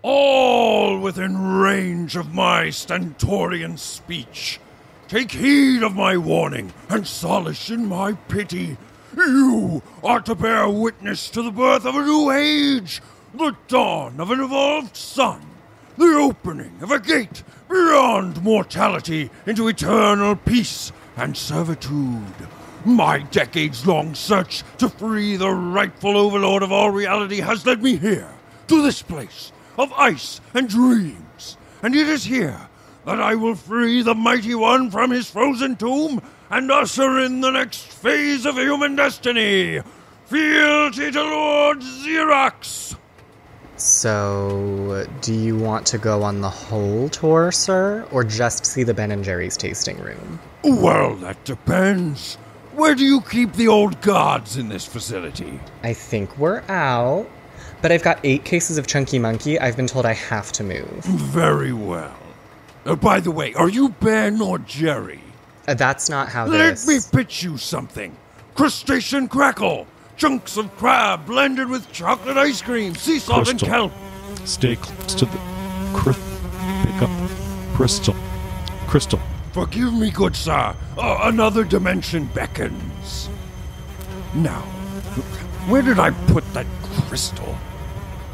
all within range of my stentorian speech, take heed of my warning and solace in my pity. You are to bear witness to the birth of a new age, the dawn of an evolved sun, the opening of a gate beyond mortality into eternal peace and servitude. My decades-long search to free the rightful overlord of all reality has led me here, to this place of ice and dreams. And it is here that I will free the mighty one from his frozen tomb and usher in the next phase of human destiny. Fealty to Lord Xerox! So, do you want to go on the whole tour, sir, or just see the Ben and Jerry's tasting room? Well, that depends. Where do you keep the old gods in this facility? I think we're out, but I've got 8 cases of Chunky Monkey. I've been told I have to move. Very well. By the way, are you Ben or Jerry? That's not how Let me pitch you something. Crustacean crackle. Chunks of crab blended with chocolate ice cream, sea salt and kelp. Stay close to the... Pick up. Crystal. Forgive me, good sir. Another dimension beckons. Now, where did I put that crystal?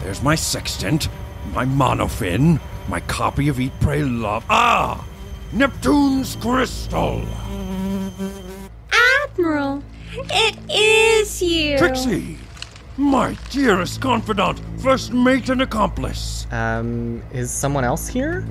There's my sextant, my monofin, my copy of Eat, Pray, Love. Ah! Neptune's crystal! Admiral, it is you! Trixie! My dearest confidant, first mate and accomplice. Is someone else here?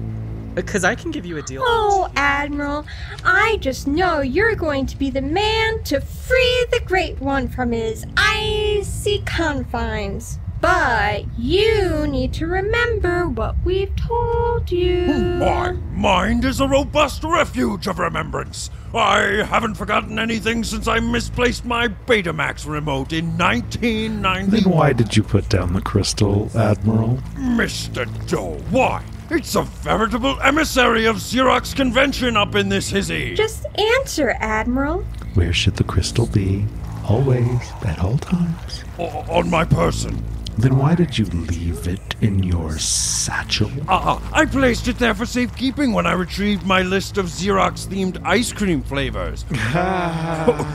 Because I can give you a deal. Oh, Admiral, I just know you're going to be the man to free the Great One from his icy confines. But you need to remember what we've told you. My mind is a robust refuge of remembrance. I haven't forgotten anything since I misplaced my Betamax remote in 1990. Then why did you put down the crystal, Admiral? Mr. Doe, why? It's a veritable emissary of Xerox convention up in this hizzy. Just answer, Admiral. Where should the crystal be? Always, at all times. On my person. Then why did you leave it in your satchel? I placed it there for safekeeping when I retrieved my list of Xerox-themed ice cream flavors.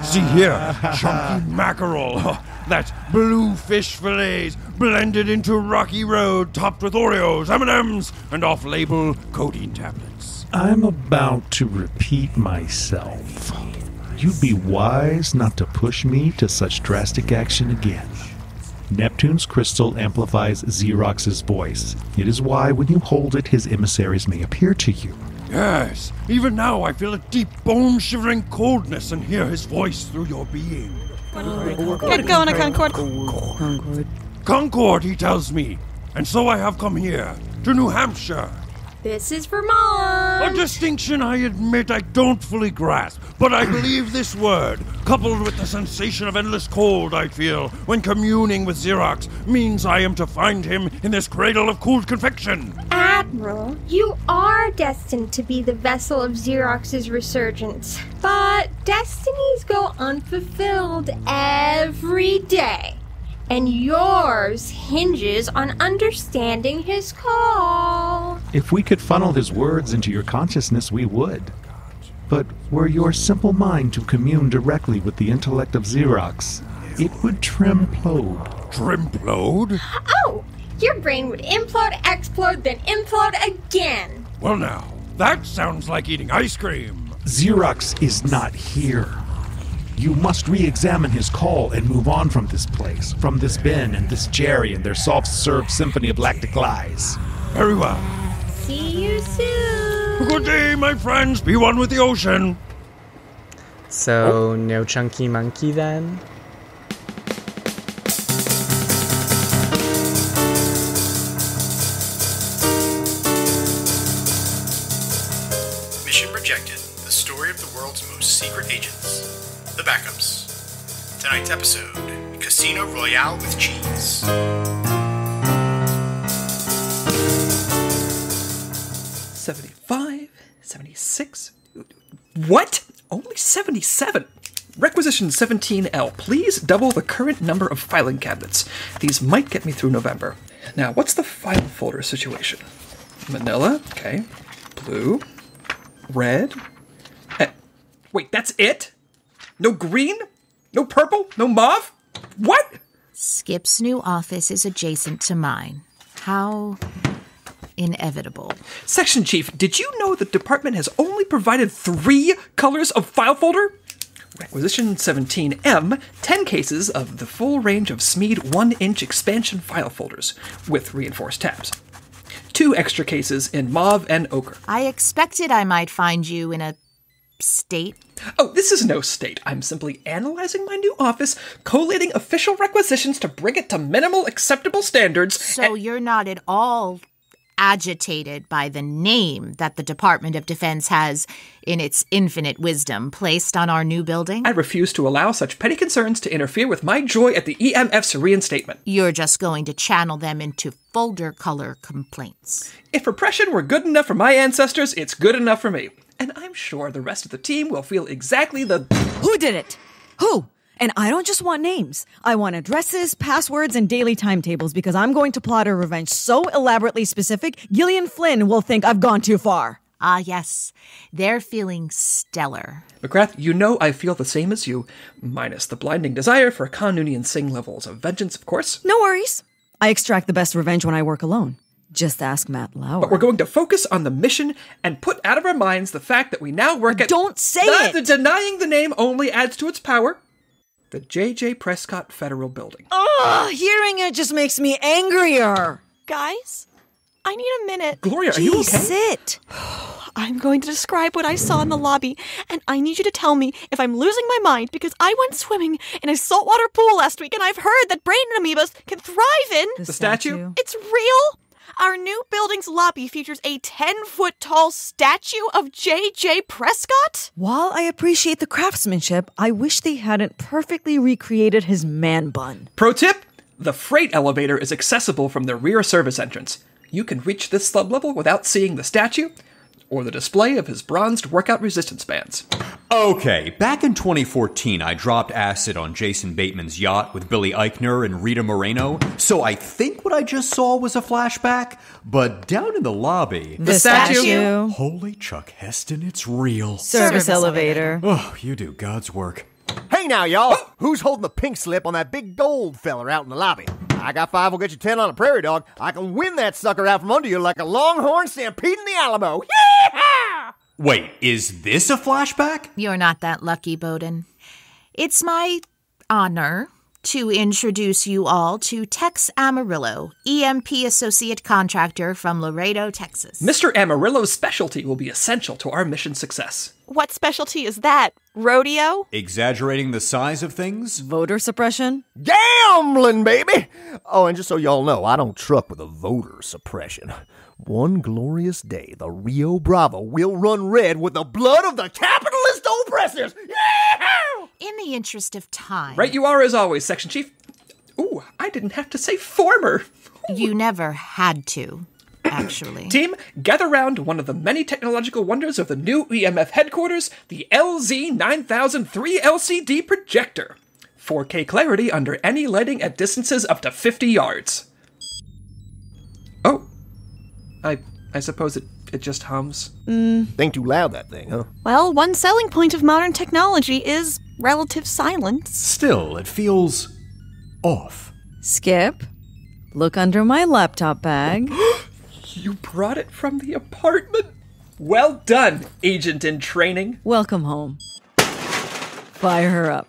See here, chunky mackerel. That blue fish fillets blended into Rocky Road, topped with Oreos, M&Ms, and off-label codeine tablets. I'm about to repeat myself. You'd be wise not to push me to such drastic action again. Neptune's crystal amplifies Xerox's voice. It is why when you hold it, his emissaries may appear to you. Yes, even now I feel a deep bone-shivering coldness and hear his voice through your being. Get going, Concord. Concord, he tells me. And so I have come here, to New Hampshire. This is Vermont. A distinction I admit I don't fully grasp, but I believe this word, coupled with the sensation of endless cold I feel when communing with Xerox, means I am to find him in this cradle of cooled confection. Admiral, you are destined to be the vessel of Xerox's resurgence, but destinies go unfulfilled every day. And yours hinges on understanding his call. If we could funnel his words into your consciousness, we would. But were your simple mind to commune directly with the intellect of Xerox, it would trimplode. Trimplode? Oh, your brain would implode, explode, then implode again. Well now, that sounds like eating ice cream. Xerox is not here. You must re-examine his call and move on from this place, from this Ben and this Jerry and their soft-serve symphony of lactic lies. Very well. See you soon. Good day, my friends. Be one with the ocean. So, no Chunky Monkey then? Mission rejected. The story of the world's most secret agents. The backups. Tonight's episode, Casino Royale with Cheese. 75, 76. What? Only 77. Requisition 17L. Please double the current number of filing cabinets. These might get me through November. Now, what's the file folder situation? Manila, okay. Blue. Red. Wait, that's it? No green? No purple? No mauve? What? Skip's new office is adjacent to mine. How inevitable. Section Chief, did you know the department has only provided 3 colors of file folder? Requisition 17M, 10 cases of the full range of SMED 1-inch expansion file folders with reinforced tabs. 2 extra cases in mauve and ochre. I expected I might find you in a state. Oh, this is no state. I'm simply analyzing my new office, collating official requisitions to bring it to minimal acceptable standards. So you're not at all agitated by the name that the Department of Defense has, in its infinite wisdom, placed on our new building? I refuse to allow such petty concerns to interfere with my joy at the EMF's reinstatement. You're just going to channel them into folder color complaints. If repression were good enough for my ancestors, it's good enough for me. And I'm sure the rest of the team will feel exactly the... Who did it? Who? And I don't just want names. I want addresses, passwords, and daily timetables because I'm going to plot a revenge so elaborately specific, Gillian Flynn will think I've gone too far. Ah, yes. They're feeling stellar. McGrath, you know I feel the same as you, minus the blinding desire for Kanunian Singh levels of vengeance, of course. No worries. I extract the best revenge when I work alone. Just ask Matt Lauer. But we're going to focus on the mission and put out of our minds the fact that we now work at... Don't say it! The denying the name only adds to its power. The J.J. Prescott Federal Building. Ugh, hearing it just makes me angrier. Guys, I need a minute. Gloria, are you okay? Sit. I'm going to describe what I saw in the lobby, and I need you to tell me if I'm losing my mind because I went swimming in a saltwater pool last week, and I've heard that brain amoebas can thrive in... The statue? It's real? Our new building's lobby features a 10-foot-tall statue of J.J. Prescott? While I appreciate the craftsmanship, I wish they hadn't perfectly recreated his man bun. Pro tip, the freight elevator is accessible from the rear service entrance. You can reach this sublevel without seeing the statue or the display of his bronzed workout resistance bands. Okay, back in 2014, I dropped acid on Jason Bateman's yacht with Billy Eichner and Rita Moreno, so I think what I just saw was a flashback, but down in the lobby... The statue. Holy Chuck Heston, it's real. Service elevator. Oh, you do God's work. Hey now, y'all! Who's holding the pink slip on that big gold feller out in the lobby? I got 5, will get you 10 on a prairie dog. I can win that sucker out from under you like a longhorn stampeding the Alamo. Yeehaw! Wait, is this a flashback? You're not that lucky, Bowden. It's my honor to introduce you all to Tex Amarillo, EMP associate contractor from Laredo, Texas. Mr. Amarillo's specialty will be essential to our mission success. What specialty is that? Rodeo? Exaggerating the size of things? Voter suppression? Gambling, baby! Oh, and just so y'all know, I don't truck with a voter suppression. One glorious day, the Rio Bravo will run red with the blood of the capitalist oppressors! Yeah! In the interest of time. Right you are as always, Section Chief. Ooh, I didn't have to say former. You never had to, actually. Team, gather round one of the many technological wonders of the new EMF headquarters, the LZ9003 LCD projector. 4K clarity under any lighting at distances up to 50 yards. Oh. I suppose it just hums. Think too loud, that thing, huh? Well, one selling point of modern technology is relative silence. Still, it feels... off. Skip, look under my laptop bag. You brought it from the apartment? Well done, agent in training. Welcome home. Fire her up.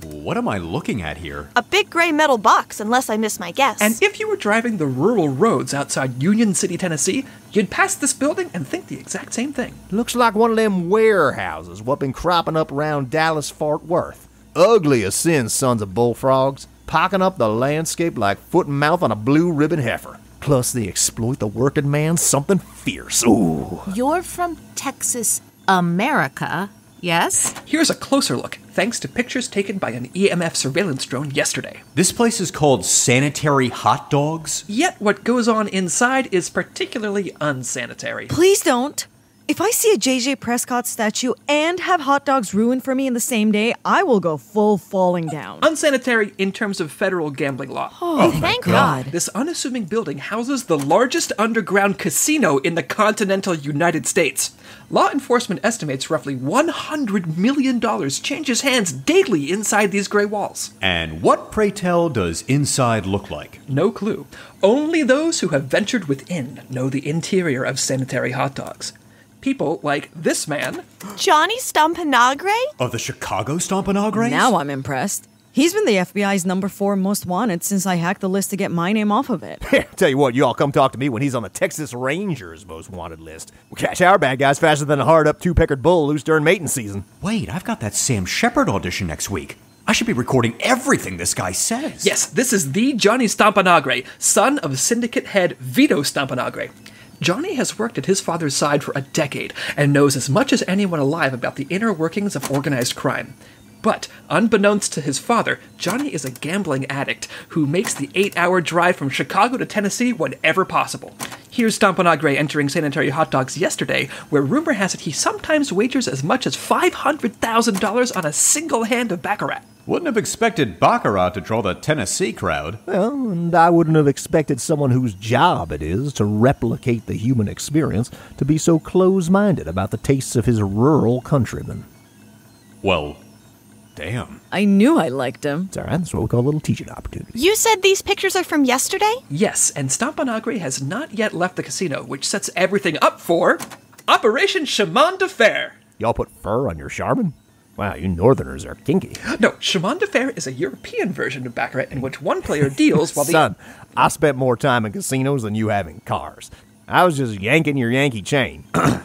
What am I looking at here? A big gray metal box, unless I miss my guess. And if you were driving the rural roads outside Union City, Tennessee, you'd pass this building and think the exact same thing. Looks like one of them warehouses what been cropping up around Dallas-Fort Worth. Ugly as sin, sons of bullfrogs, pocking up the landscape like foot and mouth on a blue ribbon heifer. Plus, they exploit the working man something fierce. Ooh. You're from Texas, America, yes? Here's a closer look, thanks to pictures taken by an EMF surveillance drone yesterday. This place is called Sanitary Hot Dogs? Yet what goes on inside is particularly unsanitary. Please don't. If I see a JJ Prescott statue and have hot dogs ruined for me in the same day, I will go full falling down. Unsanitary in terms of federal gambling law. Oh, thank God. This unassuming building houses the largest underground casino in the continental United States. Law enforcement estimates roughly $100 million changes hands daily inside these gray walls. And what, pray tell, does inside look like? No clue. Only those who have ventured within know the interior of Sanitary hot dogs. People like this man. Johnny Stampanagre? Of the Chicago Stompanagres? Now I'm impressed. He's been the FBI's number 4 most wanted since I hacked the list to get my name off of it. Tell you what, you all come talk to me when he's on the Texas Rangers most wanted list. We catch our bad guys faster than a hard-up two-peckered bull loose during mating season. Wait, I've got that Sam Shepard audition next week. I should be recording everything this guy says. Yes, this is the Johnny Stampanagre, son of syndicate head Vito Stampanagre. Johnny has worked at his father's side for a decade and knows as much as anyone alive about the inner workings of organized crime. But, unbeknownst to his father, Johnny is a gambling addict who makes the 8-hour drive from Chicago to Tennessee whenever possible. Here's Stampanagre entering Sanitary hot dogs yesterday, where rumor has it he sometimes wagers as much as $500,000 on a single hand of baccarat. Wouldn't have expected Baccarat to draw the Tennessee crowd. Well, and I wouldn't have expected someone whose job it is to replicate the human experience to be so close-minded about the tastes of his rural countrymen. Well, damn. I knew I liked him. It's all right. That's what we call a little teaching opportunity. You said these pictures are from yesterday? Yes, and Stampanagre has not yet left the casino, which sets everything up for Operation Chemin de Fer. Y'all put fur on your Charmin? Wow, you Northerners are kinky. No, Chemin de Fer is a European version of Baccarat in which one player deals while the... Son, I spent more time in casinos than you have in cars. I was just yanking your Yankee chain.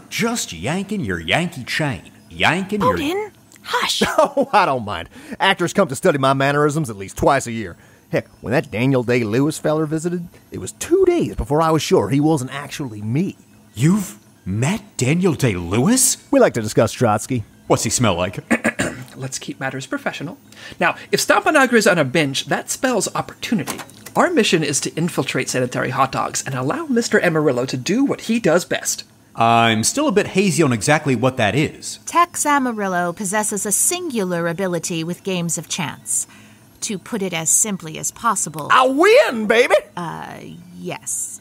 Just yanking your Yankee chain. Yanking Bowden, your... hush. Oh, I don't mind. Actors come to study my mannerisms at least twice a year. Heck, when that Daniel Day-Lewis feller visited, it was 2 days before I was sure he wasn't actually me. You've met Daniel Day-Lewis? We like to discuss Trotsky. What's he smell like? Let's keep matters professional. Now, if Stampanagre is on a bench, that spells opportunity. Our mission is to infiltrate Sanitary hot dogs and allow Mr. Amarillo to do what he does best. I'm still a bit hazy on exactly what that is. Tex Amarillo possesses a singular ability with games of chance. To put it as simply as possible... I win, baby! Yes.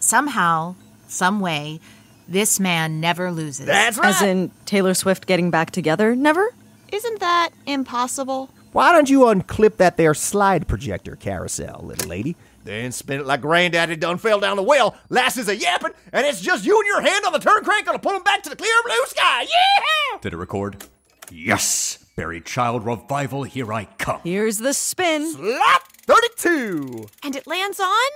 Somehow, some way, this man never loses. That's right! As in Taylor Swift getting back together? Never? Isn't that impossible? Why don't you unclip that there slide projector carousel, little lady? Then spin it like Granddaddy done fell down the well. Lassie's a yapping, and it's just you and your hand on the turn crank gonna pull him back to the clear blue sky. Yeah! Did it record? Yes! Buried Child Revival, here I come. Here's the spin. Slap 32! And it lands on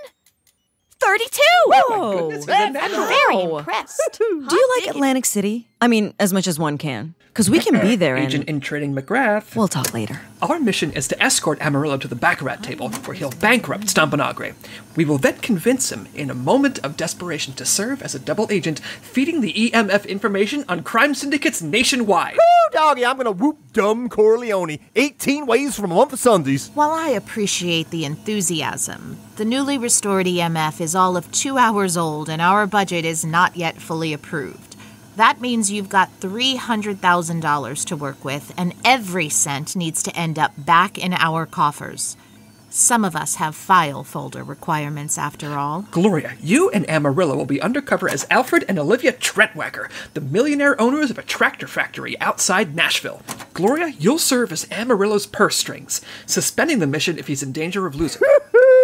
32! Whoa! Goodness, I'm very Wow. impressed. Do you like Atlantic City? I mean, as much as one can. Because we can be there Agent and... in training McGrath. We'll talk later. Our mission is to escort Amarillo to the Baccarat table, where he'll bankrupt Stampanagre. We will then convince him, in a moment of desperation, to serve as a double agent, feeding the EMF information on crime syndicates nationwide. Woo, doggy, I'm gonna whoop dumb Corleone 18 ways from a month of Sundays. While I appreciate the enthusiasm, the newly restored EMF is all of 2 hours old and our budget is not yet fully approved. That means you've got $300,000 to work with, and every cent needs to end up back in our coffers. Some of us have file folder requirements, after all. Gloria, you and Amarillo will be undercover as Alfred and Olivia Trentwacker, the millionaire owners of a tractor factory outside Nashville. Gloria, you'll serve as Amarillo's purse strings, suspending the mission if he's in danger of losing.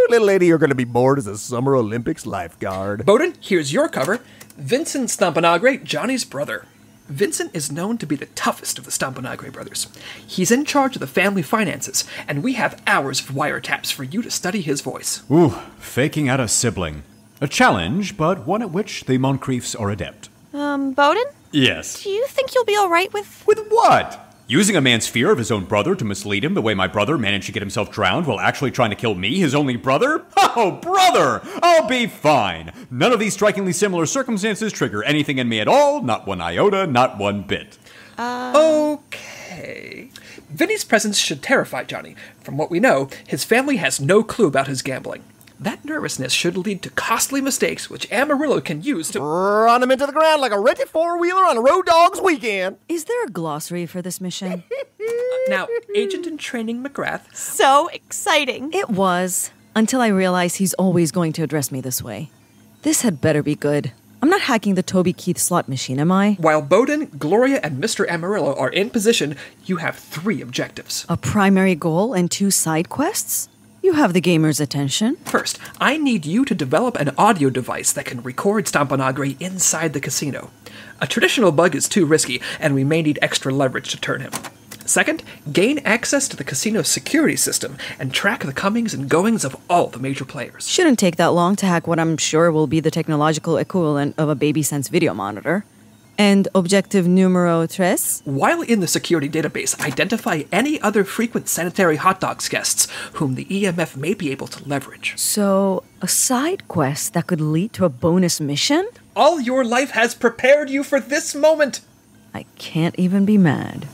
Little lady, you're gonna be bored as a Summer Olympics lifeguard. Bowden, here's your cover. Vincent Stampanagre, Johnny's brother. Vincent is known to be the toughest of the Stampanagre brothers. He's in charge of the family finances, and we have hours of wiretaps for you to study his voice. Ooh, faking out a sibling. A challenge, but one at which the Montcriefs are adept. Bowden? Yes. Do you think you'll be alright with... With what? Using a man's fear of his own brother to mislead him the way my brother managed to get himself drowned while actually trying to kill me, his only brother? Oh, brother! I'll be fine. None of these strikingly similar circumstances trigger anything in me at all, not one iota, not one bit. Okay. Vinny's presence should terrify Johnny. From what we know, his family has no clue about his gambling. That nervousness should lead to costly mistakes, which Amarillo can use to run him into the ground like a rented four-wheeler on a Road Dogs weekend. Is there a glossary for this mission? Now, Agent in Training McGrath. So exciting. It was, until I realized he's always going to address me this way. This had better be good. I'm not hacking the Toby Keith slot machine, am I? While Bowden, Gloria, and Mr. Amarillo are in position, you have 3 objectives. A primary goal and 2 side quests? You have the gamer's attention. First, I need you to develop an audio device that can record Stampanagri inside the casino. A traditional bug is too risky, and we may need extra leverage to turn him. Second, gain access to the casino's security system and track the comings and goings of all the major players. Shouldn't take that long to hack what I'm sure will be the technological equivalent of a BabySense video monitor. And objective numero 3? While in the security database, identify any other frequent Sanitary hot dogs guests whom the EMF may be able to leverage. So, a side quest that could lead to a bonus mission? All your life has prepared you for this moment! I can't even be mad.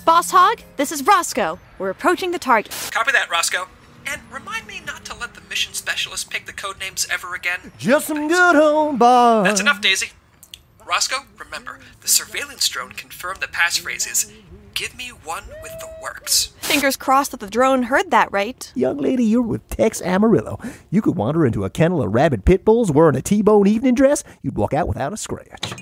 Boss Hog, this is Roscoe. We're approaching the target. Copy that, Roscoe. And remind me not to let the mission specialist pick the code names ever again. Just some good home boys. That's enough, Daisy. Roscoe, remember, the surveillance drone confirmed the passphrase is, "Give me one with the works." Fingers crossed that the drone heard that right. Young lady, you're with Tex Amarillo. You could wander into a kennel of rabid pit bulls wearing a T-bone evening dress. You'd walk out without a scratch.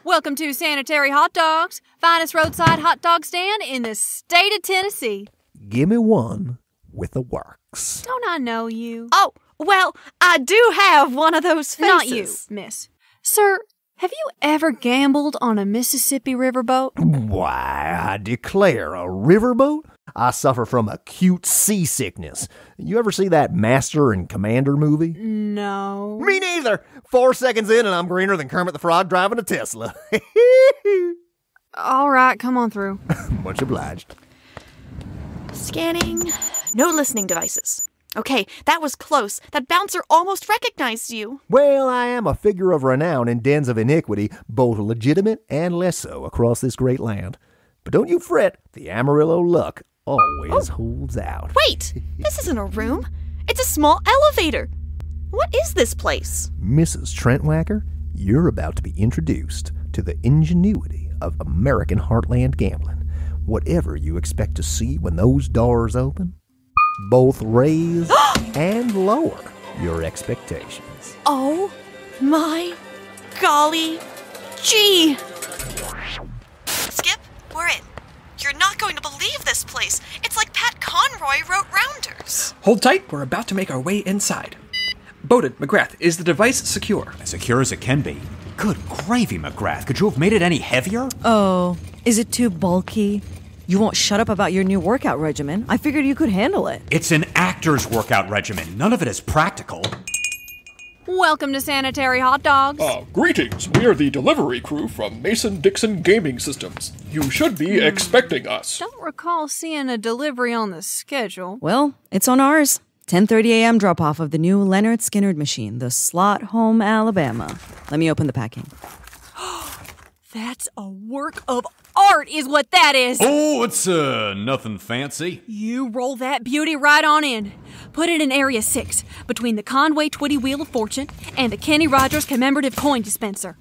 Welcome to Sanitary Hot Dogs, finest roadside hot dog stand in the state of Tennessee. Give me one with the works. Don't I know you? Oh, well, I do have one of those faces. Not you, miss. Sir, have you ever gambled on a Mississippi riverboat? Why, I declare, a riverboat? I suffer from acute seasickness. You ever see that Master and Commander movie? No. Me neither. 4 seconds in and I'm greener than Kermit the Frog driving a Tesla. All right, come on through. Much obliged. Scanning. No listening devices. Okay, that was close. That bouncer almost recognized you. Well, I am a figure of renown in dens of iniquity, both legitimate and less so, across this great land. But don't you fret, the Amarillo luck always holds out. Wait! This isn't a room. It's a small elevator. What is this place? Mrs. Trentwacker, you're about to be introduced to the ingenuity of American heartland gambling. Whatever you expect to see when those doors open, both raise and lower your expectations. Oh my golly gee! Skip, we're in. You're not going to believe this place. It's like Pat Conroy wrote Rounders. Hold tight, we're about to make our way inside. Bowden, McGrath, is the device secure? As secure as it can be. Good gravy, McGrath. Could you have made it any heavier? Oh, is it too bulky? You won't shut up about your new workout regimen. I figured you could handle it. It's an actor's workout regimen. None of it is practical. Welcome to Sanitary Hot Dogs. Greetings. We are the delivery crew from Mason-Dixon Gaming Systems. You should be expecting us. Don't recall seeing a delivery on the schedule. Well, it's on ours. 10:30 a.m. drop-off of the new Leonard Skinner machine, the Slot Home, Alabama. Let me open the packing. That's a work of art is what that is. Oh, it's nothing fancy. You roll that beauty right on in. Put it in Area 6, between the Conway Twitty Wheel of Fortune and the Kenny Rogers commemorative coin dispenser.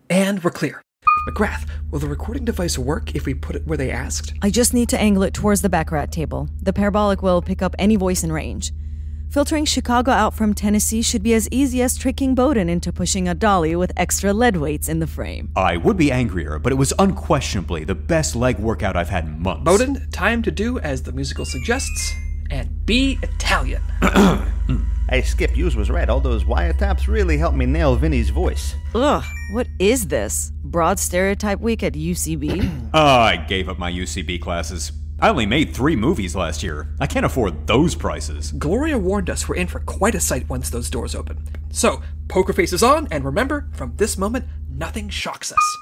And we're clear. McGrath, will the recording device work if we put it where they asked? I just need to angle it towards the baccarat table. The parabolic will pick up any voice in range. Filtering Chicago out from Tennessee should be as easy as tricking Bowden into pushing a dolly with extra lead weights in the frame. I would be angrier, but it was unquestionably the best leg workout I've had in months. Bowden, time to do as the musical suggests, and be Italian. Hey, Skip, yours was right. All those wiretaps really helped me nail Vinny's voice. Ugh, what is this? Broad stereotype week at UCB? I gave up my UCB classes. I only made 3 movies last year. I can't afford those prices. Gloria warned us we're in for quite a sight once those doors open. So, poker face is on, and remember, from this moment, nothing shocks us.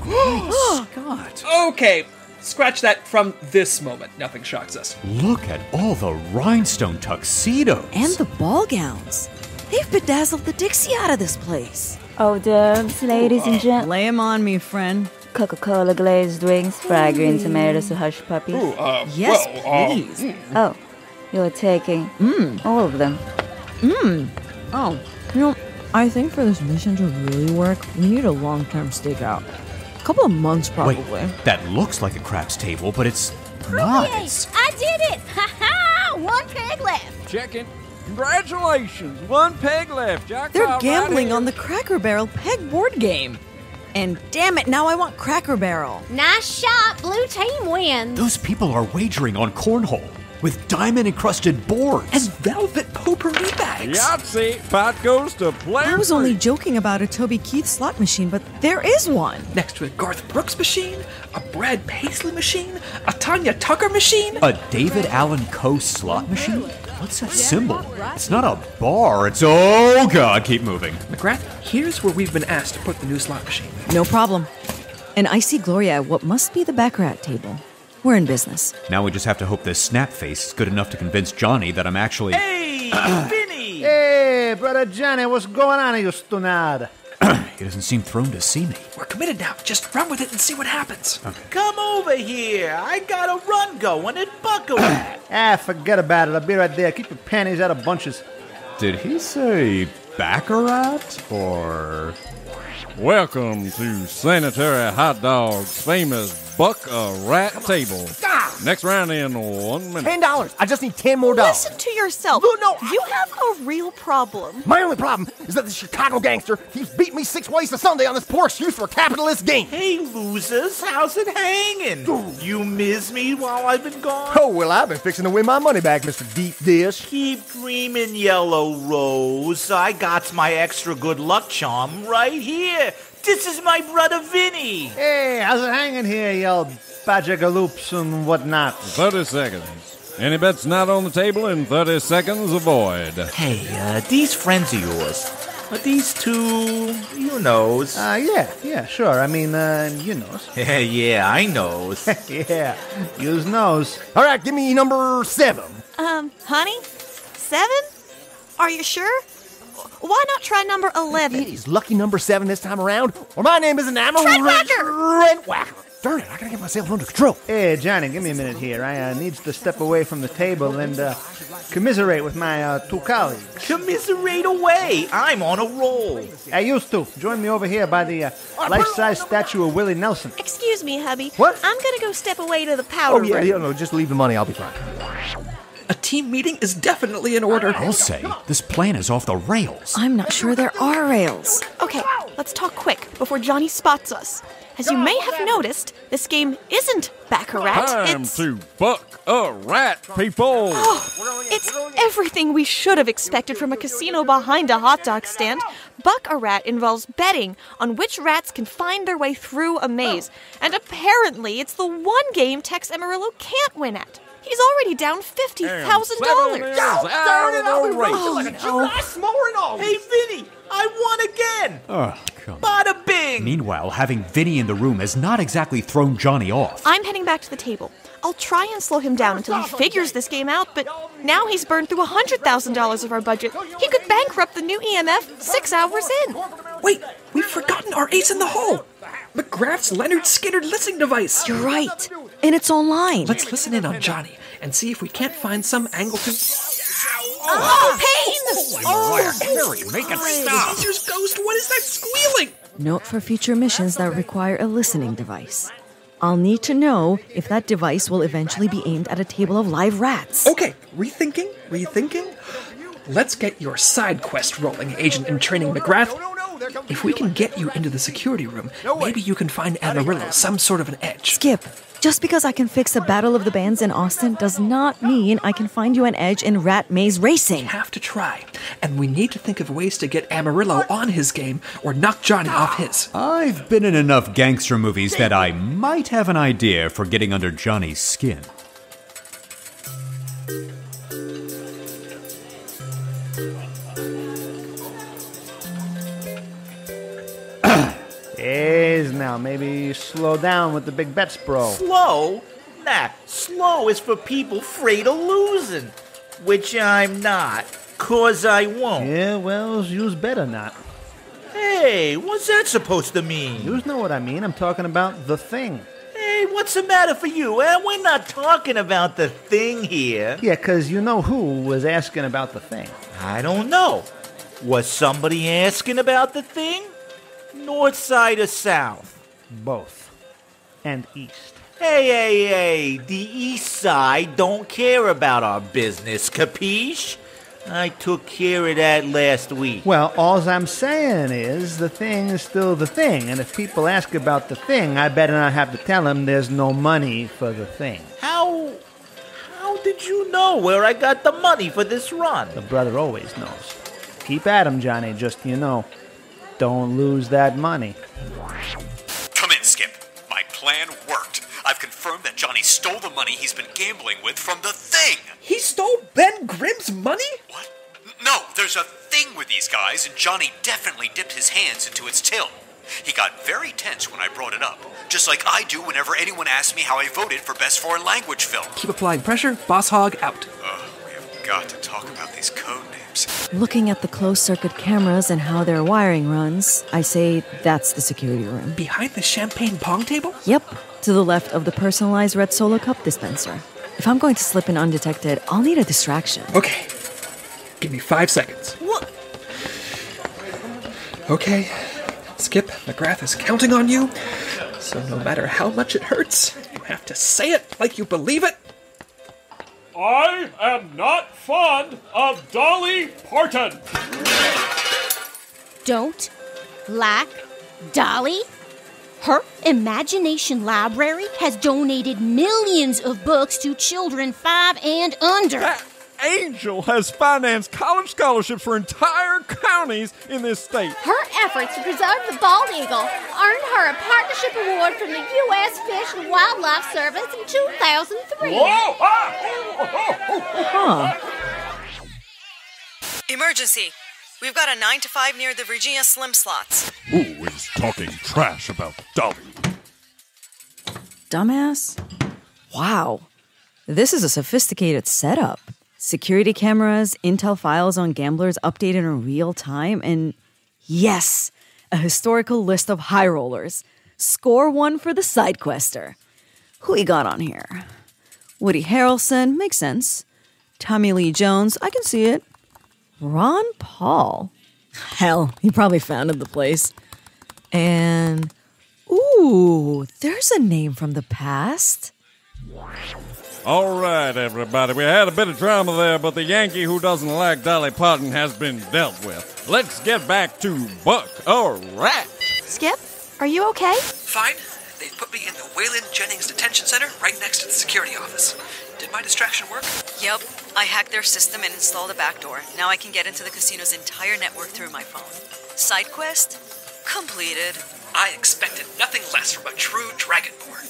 Scott. Okay, scratch that. From this moment, nothing shocks us. Look at all the rhinestone tuxedos. And the ball gowns. They've bedazzled the Dixie out of this place. Hors d'oeuvres, ladies and gentlemen. Lay 'em on me, friend. Coca-Cola glazed drinks, fragrant tomatoes to hush puppies. Yes, please. Oh, you're taking all of them. Oh, I think for this mission to really work, we need a long-term stakeout. A couple of months, probably. Wait, that looks like a craps table, but it's not. I did it! Ha-ha! One peg left. Checking. Congratulations! One peg left. Jackpot. They're gambling on the Cracker Barrel peg board game. And damn it, now I want Cracker Barrel. Nice shot. Blue team wins. Those people are wagering on cornhole with diamond-encrusted boards. And velvet potpourri bags. Yahtzee. Pot goes to player. I was only joking about a Toby Keith slot machine, but there is one. Next to a Garth Brooks machine, a Brad Paisley machine, a Tanya Tucker machine. A David Allen Coe slot machine? What's that symbol? It's not a bar, it's... Oh, God, keep moving. McGrath, here's where we've been asked to put the new slot machine. No problem. And I see Gloria at what must be the baccarat table. We're in business. Now we just have to hope this snap face is good enough to convince Johnny that I'm actually... Hey, Vinny! Hey, brother Johnny, what's going on, you stunad? He doesn't seem thrown to see me. We're committed now. Just run with it and see what happens. Okay. Come over here. I got a run going at Baccarat. Forget about it. I'll be right there. Keep your panties out of bunches. Did he say baccarat or... Welcome to Sanitary Hot Dog's famous Buck-a-Rat table. Next round in 1 minute. $10. I just need $10 more. Listen to yourself. No. You have a real problem. My only problem is that the Chicago gangster keeps beating me 6 ways to Sunday on this poor excuse for a capitalist game. Hey, losers, how's it hanging? You miss me while I've been gone? Oh, well, I've been fixing to win my money back, Mr. Deep Dish. Keep dreaming, Yellow Rose. I got my extra good luck charm right here. This is my brother Vinny. Hey, how's it hanging here, you badger galoops and whatnot? 30 seconds. Any bets not on the table in 30 seconds, avoid. Hey, these friends of yours, are these two, you knows? Yeah, sure. I mean, you knows. Yeah, I knows. Yeah, you knows. All right, give me number 7. Honey? 7? Are you sure? Why not try number 11? Is lucky number 7 this time around? Or my name isn't Amarillo. Trendwhacker! Darn it, I gotta get myself under control. Hey, Johnny, give me a minute here. I needs to step away from the table and commiserate with my two colleagues. Commiserate away. I'm on a roll. I used to. Join me over here by the life-size statue of Willie Nelson. Excuse me, hubby. What? I'm gonna go step away to the powder room. No, just leave the money. I'll be fine. A team meeting is definitely in order. I'll say, this plan is off the rails. I'm not sure there are rails. Okay, let's talk quick before Johnny spots us. As you may have noticed, this game isn't Baccarat. Time to buck a rat, people. It's everything we should have expected from a casino behind a hot dog stand. Buck-a-Rat involves betting on which rats can find their way through a maze. And apparently, it's the one game Tex Amarillo can't win at. He's already down $50,000. Hey, Vinny, I won again. Oh, come on. Bada bing. Meanwhile, having Vinny in the room has not exactly thrown Johnny off. I'm heading back to the table. I'll try and slow him down until he figures this game out, but now he's burned through $100,000 of our budget. He could bankrupt the new EMF 6 hours in. Wait, we've forgotten our ace in the hole. McGrath's Leonard Skinner listening device. You're right. And it's online. Let's listen in on Johnny and see if we can't find some angle to... pain! Harry, make it stop. Caesar's ghost, what is that squealing? Note for future missions that require a listening device. I'll need to know if that device will eventually be aimed at a table of live rats. Okay, rethinking. Let's get your side quest rolling, Agent in Training McGrath. If we can get you into the security room, maybe you can find Amarillo some sort of an edge. Skip, just because I can fix the Battle of the Bands in Austin does not mean I can find you an edge in rat maze racing. We have to try, and we need to think of ways to get Amarillo on his game or knock Johnny off his. I've been in enough gangster movies that I might have an idea for getting under Johnny's skin. Is now, maybe slow down with the big bets, bro. Slow? Nah, slow is for people afraid of losing. Which I'm not. 'Cause I won't. Yeah, well, you's better not. Hey, what's that supposed to mean? You know what I mean. I'm talking about the thing. Hey, what's the matter for you, eh? We're not talking about the thing here. Yeah, 'cause you know who was asking about the thing. I don't know. Was somebody asking about the thing? North side or south? Both. And east. Hey, the east side don't care about our business, capiche? I took care of that last week. Well, all I'm saying is the thing is still the thing, and if people ask about the thing, I better not have to tell them there's no money for the thing. How did you know where I got the money for this run? The brother always knows. Keep at him, Johnny, just, don't lose that money. Come in, Skip. My plan worked. I've confirmed that Johnny stole the money he's been gambling with from the thing. He stole Ben Grimm's money? What? No, there's a thing with these guys, and Johnny definitely dipped his hands into its till. He got very tense when I brought it up, just like I do whenever anyone asks me how I voted for Best Foreign Language Film. Keep applying pressure. Boss Hog out. We have got to talk about these code names. Looking at the closed-circuit cameras and how their wiring runs, I say that's the security room. Behind the champagne pong table? Yep, to the left of the personalized red Solo Cup dispenser. If I'm going to slip in undetected, I'll need a distraction. Okay. Give me 5 seconds. What? Okay. Skip, McGrath is counting on you. So no matter how much it hurts, you have to say it like you believe it. I am not fond of Dolly Parton. Don't like Dolly? Her imagination library has donated millions of books to children 5 and under. That angel has financed college scholarships for entire counties in this state. Her efforts to preserve the bald eagle earned her a partnership award from the U.S. Fish and Wildlife Service in 2003. Emergency! We've got a 9 to 5 near the Virginia Slim slots. Who is talking trash about Dolly? Dumbass? Wow. This is a sophisticated setup. Security cameras, intel files on gamblers updated in real time, and yes, a historical list of high rollers. Score 1 for the side quester. Who we got on here? Woody Harrelson, makes sense. Tommy Lee Jones, I can see it. Ron Paul. Hell, he probably founded the place. And, ooh, there's a name from the past. All right, everybody. We had a bit of drama there, but the Yankee who doesn't like Dolly Parton has been dealt with. Let's get back to Buck or Rat. Skip, are you okay? Fine. They put me in the Waylon Jennings Detention Center right next to the security office. Did my distraction work? Yep, I hacked their system and installed a backdoor. Now I can get into the casino's entire network through my phone. Side quest? Completed. I expected nothing less from a true Dragonborn.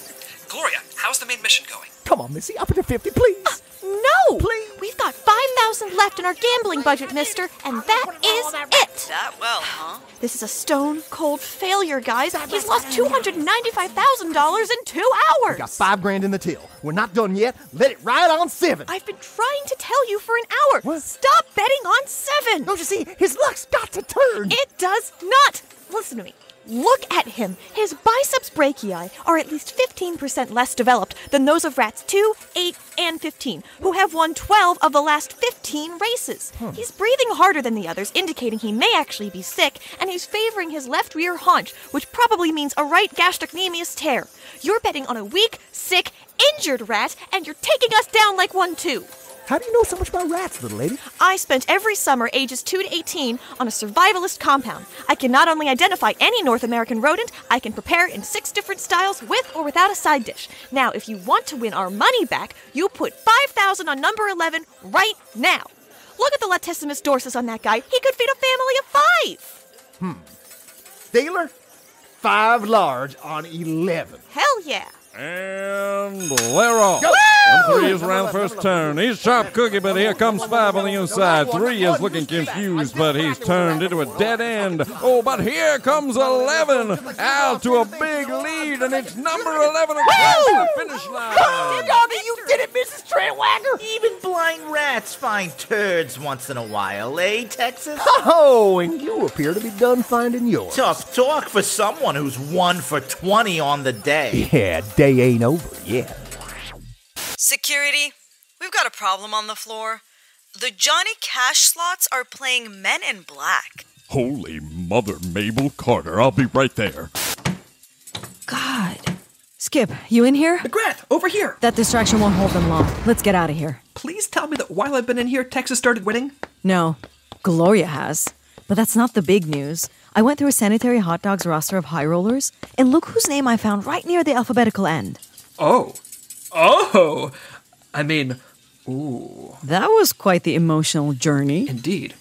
Gloria, how's the main mission going? Come on, Missy, up to 50, please. No! Please. We've got 5,000 left in our gambling budget, mister, and that is it. That well, huh? This is a stone-cold failure, guys. He's lost $295,000 in 2 hours. We got $5,000 in the till. We're not done yet. Let it ride on 7. I've been trying to tell you for an hour. What? Stop betting on 7. Don't you see? His luck's got to turn. It does not. Listen to me. Look at him. His biceps brachii are at least 15% less developed than those of rats 2, 8, and 15, who have won 12 of the last 15 races. He's breathing harder than the others, indicating he may actually be sick, and he's favoring his left rear haunch, which probably means a right gastrocnemius tear. You're betting on a weak, sick, injured rat, and you're taking us down like one too. How do you know so much about rats, little lady? I spent every summer ages 2 to 18 on a survivalist compound. I can not only identify any North American rodent, I can prepare it in 6 different styles with or without a side dish. Now, if you want to win our money back, you put 5,000 on number 11 right now. Look at the latissimus dorsus on that guy. He could feed a family of 5. Dealer, 5 large on 11. Hell yeah. And they're off. Go! Number 3 is around first turn. He's sharp cookie, but here comes 5 on the inside. 3 is looking confused, but he's turned into a dead end. Oh, but here comes 11 out to a big lead, and it's number 11 across the finish line. Darby, you did it, Mrs. Trailwagger! Even blind rats find turds once in a while, eh, Texas? Oh, and you appear to be done finding yours. Tough talk for someone who's 1 for 20 on the day. Yeah, day ain't over yet. Security, we've got a problem on the floor. The Johnny Cash slots are playing Men in Black. Holy Mother Mabel Carter, I'll be right there. God. Skip, you in here? McGrath, over here! That distraction won't hold them long. Let's get out of here. Please tell me that while I've been in here, Texas started winning? No, Gloria has. But that's not the big news. I went through a Sanitary hot dogs roster of high rollers, and look whose name I found right near the alphabetical end. Oh. I mean, ooh. That was quite the emotional journey. Indeed.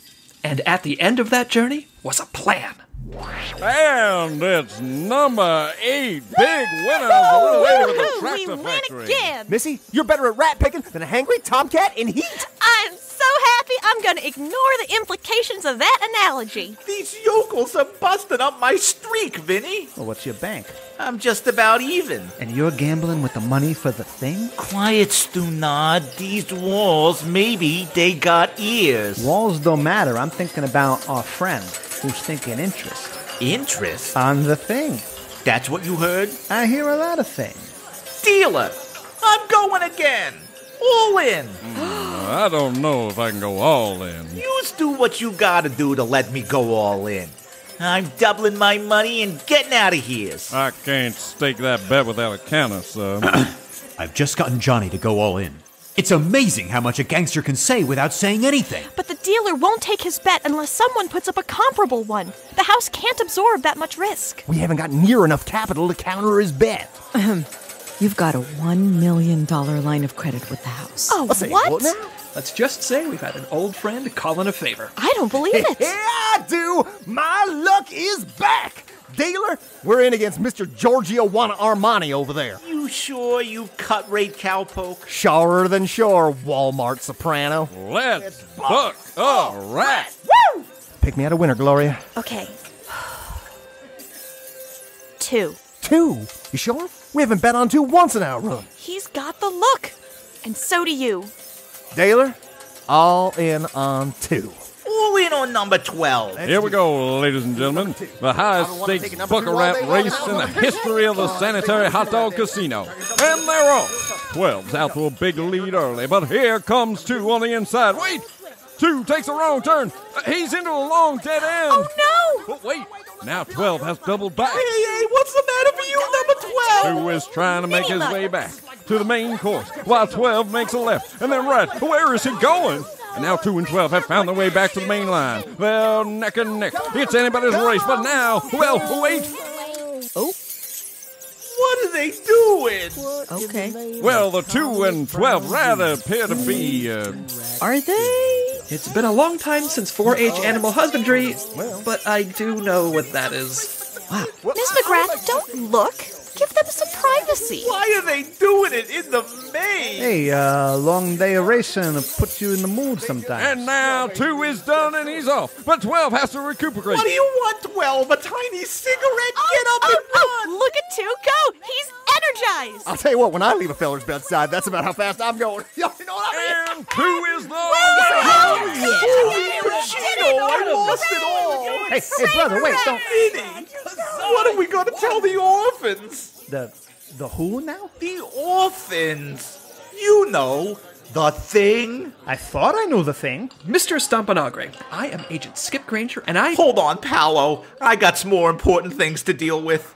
And at the end of that journey was a plan. And it's number 8, big winner of the Little Lady with the Tractor Factory. Again. Missy, you're better at rat picking than a hangry tomcat in heat. I'm so happy I'm going to ignore the implications of that analogy. These yokels are busting up my streak, Vinny. Well, what's your bank? I'm just about even. And you're gambling with the money for the thing? Quiet, Stunad. These walls, maybe they got ears. Walls don't matter. I'm thinking about our friend who's thinking interest. Interest? On the thing. That's what you heard? I hear a lot of things. Dealer, I'm going again. All in. I don't know if I can go all in. You do what you gotta do to let me go all in. I'm doubling my money and getting out of here. I can't stake that bet without a counter, sir. I've just gotten Johnny to go all in. It's amazing how much a gangster can say without saying anything. But the dealer won't take his bet unless someone puts up a comparable one. The house can't absorb that much risk. We haven't got near enough capital to counter his bet. You've got a $1 million line of credit with the house. Oh, what? Let's just say we've had an old friend call in a favor. I don't believe it. Yeah, I do. My luck is back. Dealer, we're in against Mr. Giorgio Juana Armani over there. You sure you cut rate cowpoke? Surer than sure, Walmart soprano. Let's book a rat. Woo! Pick me out a winner, Gloria. Okay. 2. 2? You sure? We haven't bet on 2 once in our run. He's got the look. And so do you. Dealer, all in on 2. All in on number 12. Here we go, ladies and gentlemen. The highest stakes buck a rat race in the history of the Sanitary Hot Dog Casino. And they're off. 12's out to a big lead early, but here comes 2 on the inside. Wait! 2 takes a wrong turn. He's into a long dead end. Oh, no! But wait, now 12 has doubled back. Hey, what's the matter for you, number 12? 2 is trying to make his way back to the main course, while 12 makes a left, and then right. Where is he going? And now 2 and 12 have found their way back to the main line. They're neck and neck. It's anybody's race, but now, well, wait. Oh. What are they doing? Okay. Well, the 2 and 12 rather appear to be, Are they? It's been a long time since 4-H animal husbandry, but I do know what that is. Wow. Miss McGrath, don't look. Give them some privacy. Why are they doing it in the main? Hey, long day of racing will put you in the mood sometimes. And now 2 is done and he's off, but 12 has to recuperate. What do you want, 12? A tiny cigarette? Get up and run! Look at 2 go. He's energized. I'll tell you what, when I leave a feller's bedside, that's about how fast I'm going. You know what I mean? And 2 is the I lost it all. Hey, brother, wait, don't. Vinny, what are we going to tell the orphans? The who now? The orphans. You know, the thing. I thought I knew the thing. Mr. Stampanagre, I am Agent Skip Granger, and I... Hold on, Paolo. I got some more important things to deal with.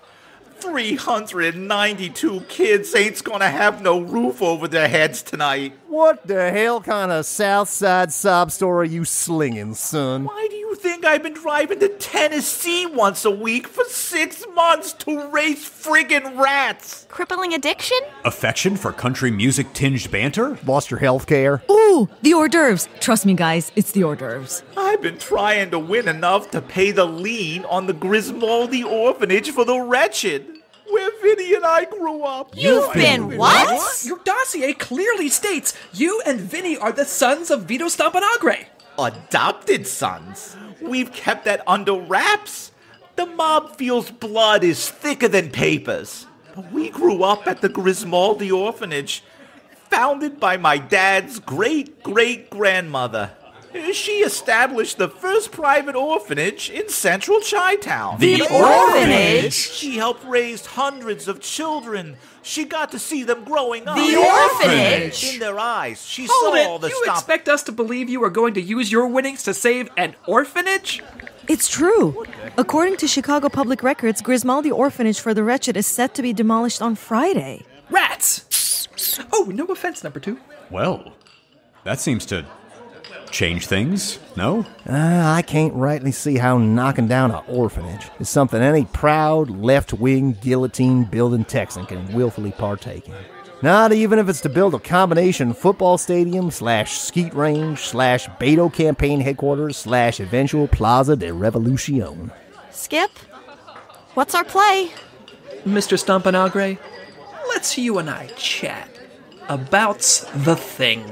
392 kids ain't gonna have no roof over their heads tonight. What the hell kind of South Side sob story you slinging, son? Why do you think I've been driving to Tennessee once a week for 6 months to race friggin' rats? Crippling addiction? Affection for country music tinged banter? Lost your health care? Ooh, the hors d'oeuvres. Trust me, guys, it's the hors d'oeuvres. I've been trying to win enough to pay the lien on the Griswoldy orphanage for the wretched, where Vinny and I grew up. You've been what? Your dossier clearly states you and Vinny are the sons of Vito Stampanagre. Adopted sons? We've kept that under wraps. The mob feels blood is thicker than papers. But we grew up at the Griswoldy orphanage. founded by my dad's great-great-grandmother. She established the first private orphanage in central Chi-Town. The orphanage? She helped raise hundreds of children. She got to see them growing up. The orphanage? In their eyes, she Hold saw it! the You expect us to believe you are going to use your winnings to save an orphanage? It's true. According to Chicago Public Records, Grismaldi Orphanage for the Wretched is set to be demolished on Friday. Rats! Oh, no offense, number 2. Well, that seems to change things, no? I can't rightly see how knocking down an orphanage is something any proud, left-wing, guillotine-building Texan can willfully partake in. Not even if it's to build a combination football stadium / skeet range / Beto campaign headquarters / eventual Plaza de Revolucion. Skip, what's our play? Mr. Stampanagre, let's you and I chat about the thing.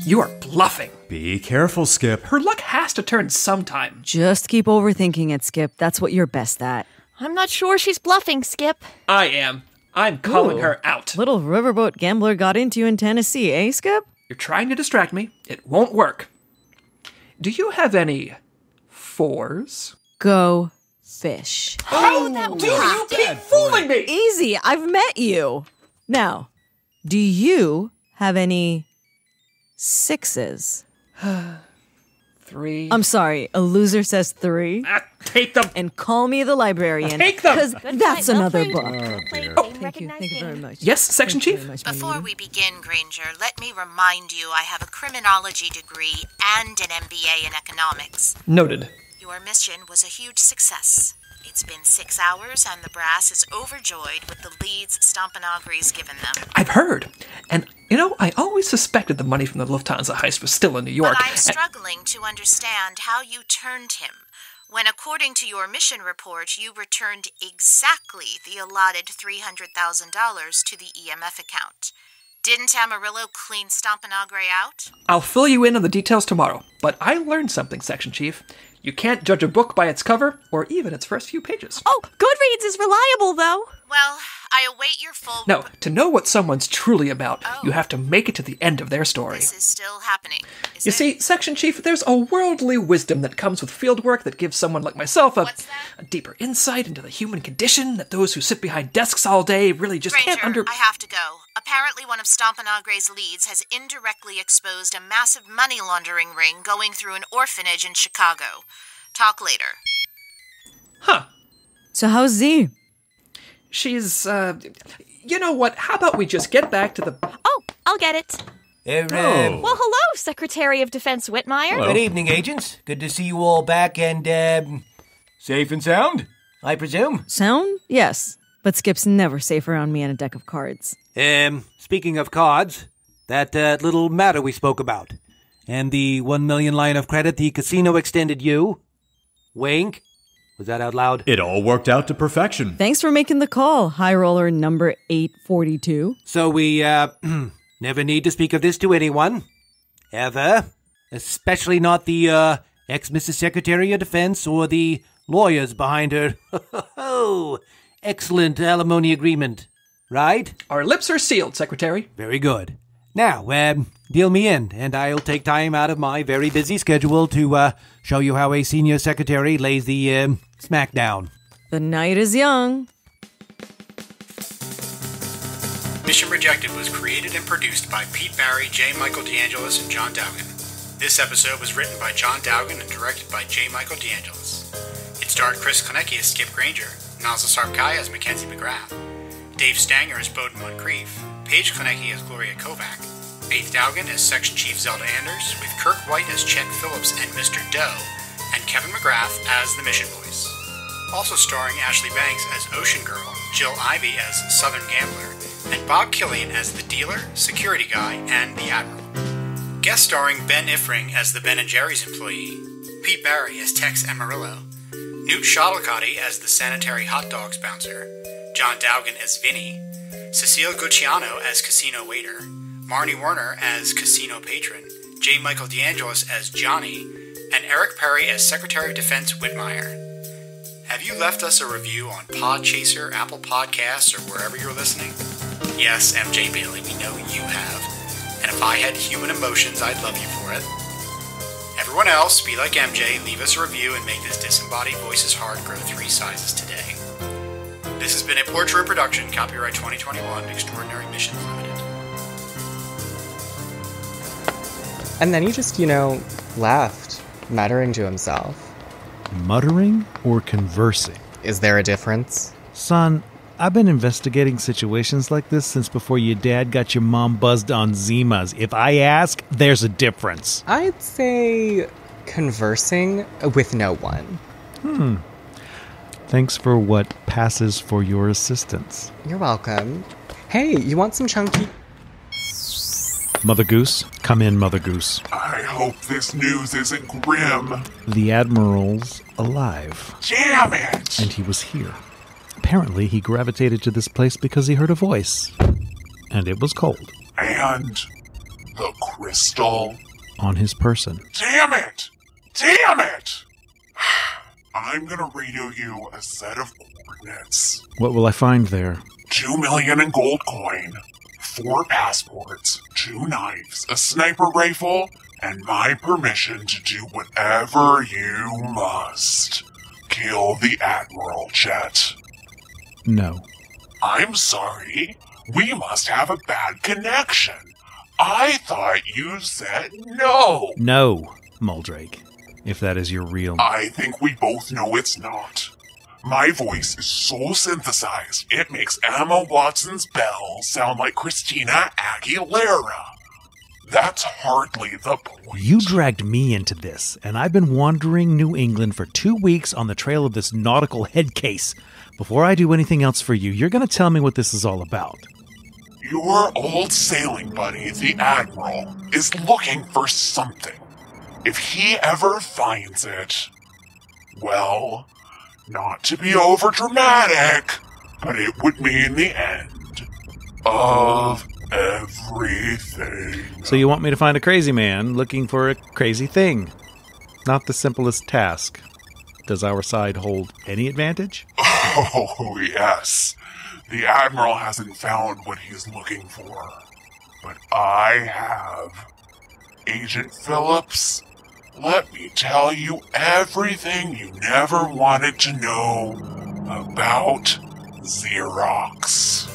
You are bluffing. Be careful, Skip. Her luck has to turn sometime. Just keep overthinking it, Skip. That's what you're best at. I'm not sure she's bluffing, Skip. I am. I'm calling Ooh. her out. Little riverboat gambler got into you in Tennessee, eh, Skip? You're trying to distract me. It won't work. Do you have any 4s? Go fish. How do you keep fooling me? Easy, I've met you. Now, do you have any 6s? 3. I'm sorry, a loser says 3. Take them. And call me the librarian. Take them. Because that's another book. Thank you very much. Yes, Section Chief? Before we begin, Granger, let me remind you I have a criminology degree and an MBA in economics. Noted. Your mission was a huge success. It's been 6 hours, and the brass is overjoyed with the leads Stampanagre's given them. I've heard. And, I always suspected the money from the Lufthansa heist was still in New York. But I'm struggling to understand how you turned him, when according to your mission report, you returned exactly the allotted $300,000 to the EMF account. Didn't Amarillo clean Stampanagre out? I'll fill you in on the details tomorrow. But I learned something, Section Chief. You can't judge a book by its cover, or even its first few pages. Oh, Goodreads is reliable, though. Well, I await your full... No, to know what someone's truly about, you have to make it to the end of their story. This is still happening. You see, Section Chief, there's a worldly wisdom that comes with field work that gives someone like myself a deeper insight into the human condition that those who sit behind desks all day really just Granger, I have to go. Apparently one of Stampanagre's leads has indirectly exposed a massive money laundering ring going through an orphanage in Chicago. Talk later. Huh. So how's Z? She's, you know what? How about we just get back to the... Oh, I'll get it. Well, hello, Secretary of Defense Whitmire. Good evening, agents. Good to see you all back and, safe and sound, I presume? Sound? Yes. But Skip's never safe around me and a deck of cards. Speaking of cards, that little matter we spoke about, and the $1 million line of credit the casino extended you, wink, was that out loud? It all worked out to perfection. Thanks for making the call, High Roller number 842. So we, never need to speak of this to anyone. Ever. Especially not the, ex-Mrs. Secretary of Defense or the lawyers behind her. Oh, excellent alimony agreement. Right? Our lips are sealed, Secretary. Very good. Now, deal me in, and I'll take time out of my very busy schedule to, show you how a senior secretary lays the, smackdown. The night is young. Mission Rejected was created and produced by Pete Barry, J. Michael DeAngelis, and John Dowgin. This episode was written by John Dowgin and directed by J. Michael DeAngelis. It starred Chris Klaniecki as Skip Granger, Nazli Sarpkaya as Mackenzie McGrath, Dave Stanger as Bowden Montcrief, Paige Klaniecki as Gloria Kovak, Faith Dowgin as Section Chief Zelda Anders, with Kirk White as Chet Phillips and Mr. Doe, and Kevin McGrath as the Mission Voice. Also starring Ashley Banks as Ocean Girl, Jill Ivey as Southern Gambler, and Bob Killion as the Dealer, Security Guy, and the Admiral. Guest starring Ben Iffring as the Ben & Jerry's employee, Pete Barry as Tex Amarillo, Newt Schottlekotte as the Sanitary hot dogs bouncer, John Dowgin as Vinny, Cecille Gultiano as casino waiter, Marnie Werner as casino patron, J. Michael DeAngelis as Johnny, and Eric Perry as Secretary of Defense Whitmire. Have you left us a review on Podchaser, Apple Podcasts, or wherever you're listening? Yes, MJ Bailey, we know you have. And if I had human emotions, I'd love you for it. Everyone else, be like MJ, leave us a review and make this disembodied voice's heart grow 3 sizes today. This has been a Portrait production, copyright 2021, Extraordinary Missions Limited. And then he just, left, muttering to himself. Muttering or conversing? Is there a difference? Son, I've been investigating situations like this since before your dad got your mom buzzed on Zimas. If I ask, there's a difference. I'd say conversing with no one. Thanks for what passes for your assistance. You're welcome. Hey, you want some chunky... Mother Goose? Come in, Mother Goose. I hope this news isn't grim. The Admiral's alive. Damn it! And he was here. Apparently, he gravitated to this place because he heard a voice. And it was cold. And the crystal? On his person. Damn it! Damn it! I'm gonna radio you a set of coordinates. What will I find there? 2 million in gold coin, 4 passports, 2 knives, a sniper rifle, and my permission to do whatever you must. Kill the Admiral, Chet. No. I'm sorry. We must have a bad connection. I thought you said no. No, Moldrake. If that is your real... I think we both know it's not. My voice is so synthesized, it makes Emma Watson's bell sound like Christina Aguilera. That's hardly the point. You dragged me into this, and I've been wandering New England for 2 weeks on the trail of this nautical head case. Before I do anything else for you, you're going to tell me what this is all about. Your old sailing buddy, the Admiral, is looking for something. If he ever finds it, well, not to be overdramatic, but it would mean the end of everything. So you want me to find a crazy man looking for a crazy thing? Not the simplest task. Does our side hold any advantage? Oh, yes. The Admiral hasn't found what he's looking for, but I have. Agent Phillips, let me tell you everything you never wanted to know about Xerox.